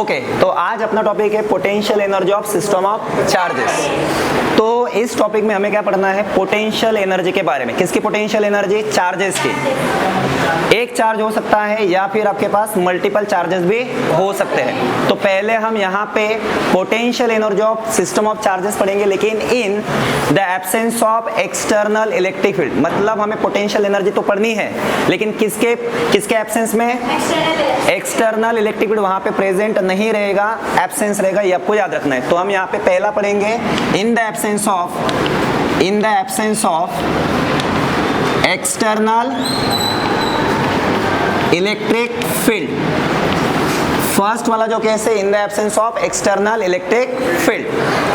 Okay, तो आज अपना टॉपिक है potential energy of system of charges. तो इस टॉपिक में हमें क्या पढ़ना है, पोटेंशियल एनर्जी के बारे में। किसकी पोटेंशियल एनर्जी? चार्जेस की। एक चार्ज हो सकता है या फिर आपके पास मल्टीपल चार्जेस भी हो सकते हैं। तो पहले हम यहाँ पे potential energy of system of charges पढ़ेंगे, लेकिन in the absence of external electric field. मतलब हमें पोटेंशियल एनर्जी तो पढ़नी है, लेकिन किसके एब्सेंस में? एक्सटर्नल इलेक्ट्रिक फील्ड वहां पे प्रेजेंट नहीं रहेगा, एब्सेंस रहेगा, ये आपको याद रखना है। तो हम यहाँ पे पहला पढ़ेंगे in the absence of external electric field. First वाला जो केस है, in the absence of external electric field.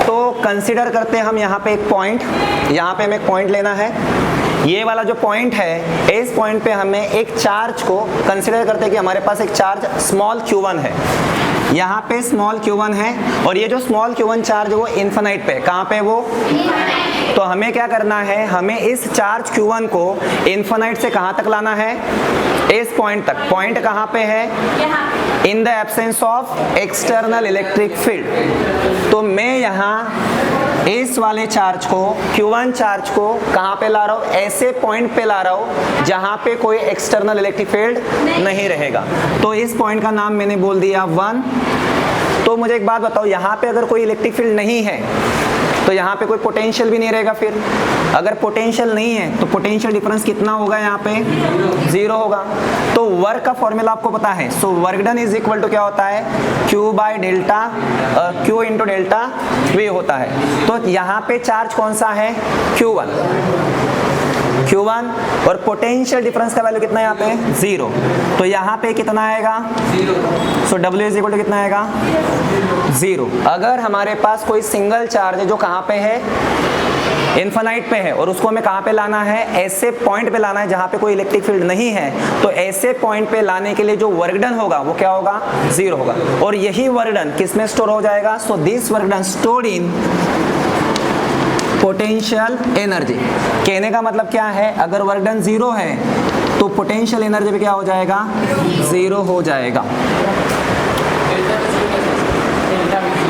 तो कंसीडर करते हैं हम यहाँ पे एक पॉइंट, यहाँ पे हमें एक पॉइंट लेना है। ये वाला जो पॉइंट है, इस पॉइंट पे हमें एक चार्ज को कंसीडर करते हैं कि हमारे पास एक चार्ज स्मॉल q1 है। यहाँ पे स्मॉल q1 है और ये जो स्मॉल q1 चार्ज वो इन्फिनाइट पे, कहाँ पे वो? तो हमें क्या करना है, हमें इस चार्ज q1 को इन्फिनाइट से कहाँ तक लाना है? इस पॉइंट तक। पॉइंट कहाँ पे है? In the absence of external electric field. तो मैं यहाँ इस वाले चार्ज को, q1 चार्ज को कहाँ पे ला रहा हूँ? ऐसे पॉइंट पे ला रहा हूँ जहाँ पे कोई एक्सटर्नल इलेक्ट्रिक फील्ड नहीं रहेगा। तो इस पॉइंट का नाम मैंने बोल दिया 1। तो मुझे एक बात बताओ, यहाँ पे अगर कोई इलेक्ट्रिक फील्ड नहीं है तो यहाँ पे कोई पोटेंशियल भी नहीं रहेगा। फिर अगर पोटेंशियल नहीं है तो पोटेंशियल डिफरेंस कितना होगा? यहाँ पे 0 होगा। तो वर्क का फॉर्मूला आपको पता है। So work done is equal to क्या होता है? Q by delta, Q into delta V होता है। तो यहाँ पे चार्ज कौन सा है? Q1 और पोटेंशियल डिफरेंस का वैल्यू कितना है यहाँ पे? 0। तो यहाँ पे कितना आएगा? 0। सो W इज इक्वल टू कितना आएगा? 0। अगर हमारे पास कोई सिंगल चार्ज है जो कहाँ पे है? इन्फिनाइट पे है, और उसको हमें कहाँ पे लाना है? ऐसे पॉइंट पे लाना है जहाँ पे कोई इलेक्ट्रिक फील्ड नहीं है। तो ऐसे पॉइंट पे लाने के लिए जो वर्क डन होगा वो क्या होगा? 0 होगा। और यही वर्क डन किस में स्टोर हो जाएगा? So this work done stored in potential energy. कहने का मतलब क्या है, अगर वर्क डन 0 है तो पोटेंशियल एनर्जी भी क्या हो जाएगा? 0 हो जाएगा।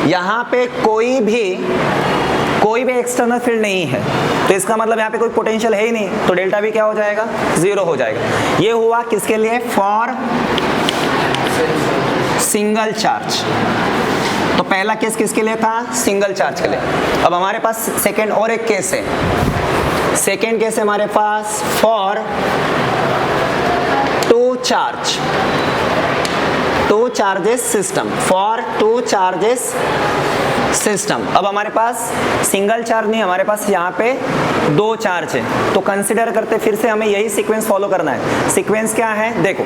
यहाँ पे कोई भी एक्सटर्नल फील्ड नहीं है, तो इसका मतलब यहाँ पे कोई पोटेंशियल है ही नहीं, तो डेल्टा भी क्या हो जाएगा? 0 हो जाएगा। ये हुआ किसके लिए? For single charge. तो पहला केस किसके लिए था? सिंगल चार्ज के लिए। अब हमारे पास सेकेंड और एक केस है। सेकेंड केस है हमारे पास for two charges system. For two charges system. अब हमारे पास सिंगल चार्ज नहीं, हमारे पास यहाँ पे 2 चार्ज है। तो कंसिडर करते फिर से हमें यही सीक्वेंस फॉलो करना है। सीक्वेंस क्या है? देखो,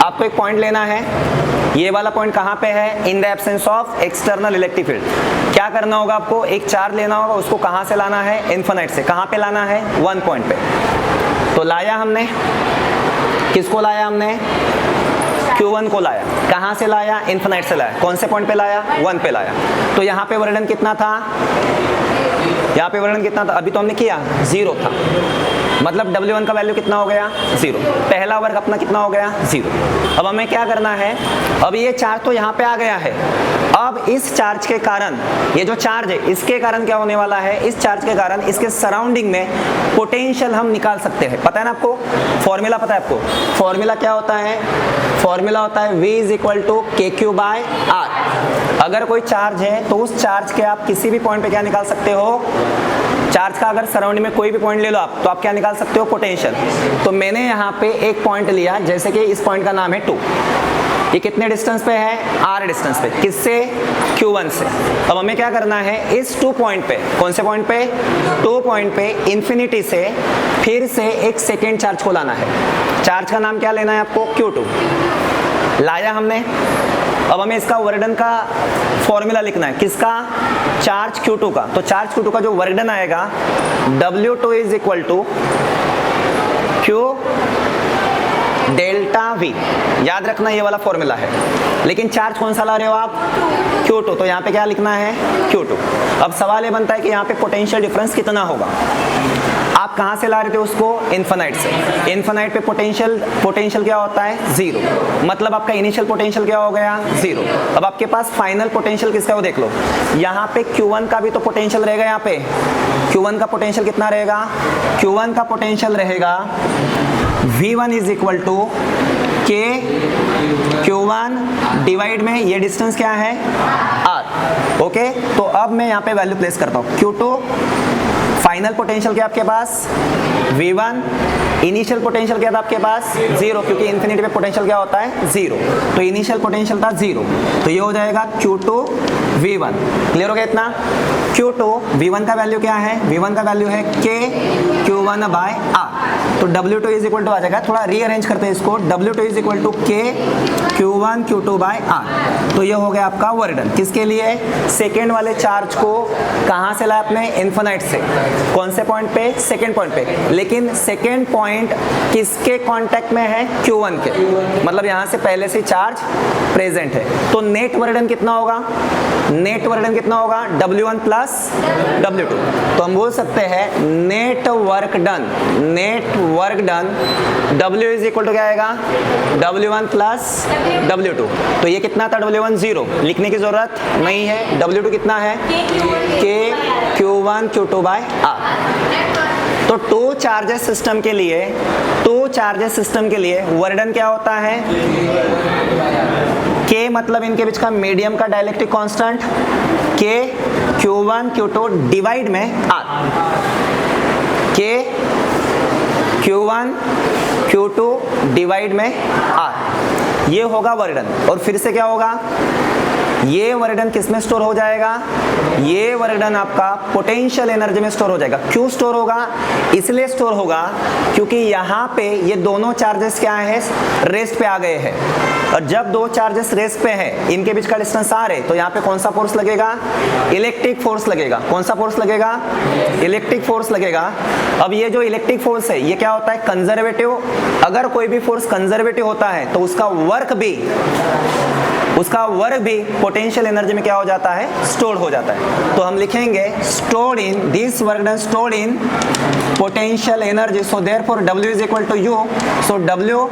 आपको एक पॉइंट लेना है। ये वाला पॉइंट कहाँ पे है? In the absence of external electric field. क्या करना होगा आपको? एक चार्ज लेना होगा, उसको कहाँ से लाना है? इन्फिनाइट से। कहाँ पे लाना है? 1 पॉइंट पे। तो लाया हमने, किसको लाया हमने? Q1 को लाया। कहाँ से लाया? इन्फिनाइट से लाया। कौन से पॉइंट पे लाया? 1 पे लाया। तो यहाँ पे वर्क डन कितना था? यहाँ पे वर्क डन कितना था? अभी तो हमने किया 0 था, मतलब W1 का वैल्यू कितना हो गया? 0। पहला वर्क अपना कितना हो गया? 0। अब हमें क्या करना है? अब ये चार्ज तो यहाँ पे आ गया है। अब इस चार्ज के कारण, ये जो चार्ज है इसके कारण क्या होने वाला है? इस चार्ज के कारण इसके सराउंडिंग में पोटेंशियल हम निकाल सकते हैं। पता है ना आपको? फॉर्मूला पता है आपको? फॉर्मूला क्या होता है? फॉर्मूला होता है V is equal to KQ by R। अगर कोई चार्ज है तो उस चार्ज के आप किसी भी पॉइंट पे क्या निकाल सकते हो? चार्ज का अगर सराउंडिंग में कोई भी पॉइंट ले लो आप, तो आप क्या निकाल सकते हो? पोटेंशियल। तो मैंने यहाँ पे एक पॉइंट लिया, जैसे कि इस पॉइंट का नाम है 2। ये कितने डिस्टेंस पे है? R डिस्टेंस पे। किससे? Q1 से। अब हमें क्या करना है? इस 2 पॉइंट पे, कौन से पॉइंट पे? 2 पॉइंट पे इन्फिनिटी से फिर से एक सेकेंड चार्ज को लाना है। चार्ज का नाम क्या लेना है आपको? Q2। लाया हमने। अब हमें इसका वर्क डन का फॉर्मूला लिखना है। किसका? चार्ज Q2 का। तो चार्ज Q2 का जो वर्क डन आएगा, W2 is equal to Q delta V। याद रखना ये वाला फॉर्मूला है। लेकिन चार्ज कौन सा ला रहे हो आप? Q2। तो यहाँ पे क्या लिखना है? Q2। अब सवाल ये बनता है कि यहाँ पे पोटेंशियल डिफरेंस कितना होगा? आप कहाँ से ला रहे थे उसको? इन्फिनाइट से। इन्फिनाइट पे पोटेंशियल क्या होता है? जीरो। मतलब आपका इनिशियल पोटेंशियल क्या हो गया? जीरो। अब आपके पास फाइनल पोटेंशियल किसका हो देख लो। यहाँ पे Q1 का भी तो पोटेंशियल रहेगा। यहाँ पे Q1 का पोटेंशियल कितना रहेगा? Q1 का पोटेंशियल रहेगा V1 is equal to K Q1 divide में ये डिस्टेंस क्या है? R। ओके, तो अब मैं यहाँ पे वैल्यू प्लेस करता हूँ। Q2 फाइनल पोटेंशियल क्या आपके पास? V1। इनिशियल पोटेंशियल क्या था आपके पास? जीरो, क्योंकि इन्फिनिटी पे पोटेंशियल क्या होता है? जीरो। तो इनिशियल पोटेंशियल था जीरो, तो ये हो जाएगा Q2 V1। क्लियर हो गया इतना? Q2 V1 का वैल्यू क्या है? V1 का वैल्यू है K Q1 बाय R। तो W2 इज इक्वल टू आ जाएगा, थोड़ा रीअरेंज करते हैं इसको। W2 is equal to K Q1 Q2 by R। तो ये हो गया आपका वर्क डन। किसके लिए? सेकेंड वाले चार्ज को कहाँ से लाया आपने? इन्फिनाइट से। कौन से पॉइंट पे? सेकेंड पॉइंट पे। लेकिन सेकेंड पॉइंट किसके कांटेक्ट में है? Q1 के। मतलब यहाँ से पहले से चार्ज प्रेजेंट है। तो नेट वर्क डन कितना होगा? नेट वर्क डन कितना होगा? W1 plus W2। तो हम बोल सकते हैं net work done, net work done W is equal to क्या आएगा? W1 plus W2। तो ये कितना था? W1 जीरो, लिखने की जरूरत नहीं है। W2 कितना है? K Q1 Q2 by R। तो टू चार्जेस सिस्टम के लिए, वर्क डन क्या होता है? K मतलब इनके बीच का मीडियम का dielectric constant, K Q1 Q2 divide में R। K Q1 Q2 divide में R। ये होगा वर्क डन। और फिर से क्या होगा? ये वर्क डन किस में स्टोर हो जाएगा? ये वर्क डन आपका पोटेंशियल एनर्जी में स्टोर हो जाएगा। क्यों स्टोर होगा? इसलिए स्टोर होगा क्योंकि यहाँ पे ये दोनों चार्जेस क्या है? रेस्ट पे आ गए हैं। और जब दो चार्जेस रेस्ट पे हैं, इनके बीच का डिस्टेंस R है, तो यहाँ पे कौन सा फोर्स लगेगा? इलेक्ट्रिक फोर्स लगेगा। कौन सा फोर्स लगेगा? इलेक्ट्रिक फोर्स लगेगा। अब ये जो इलेक्ट्रिक फोर्स है, ये क्या होता है? कंजर्वेटिव। अगर कोई भी फोर्स कंजर्वेटिव होता है तो उसका वर्क भी पोटेंशियल एनर्जी में क्या हो जाता है? स्टोर हो जाता है। तो हम लिखेंगे stored in this work done stored in potential energy. So therefore W is equal to U। So W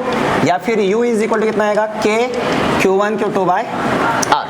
या फिर U इज इक्वल टू कितना आएगा? K Q1 Q2 by R।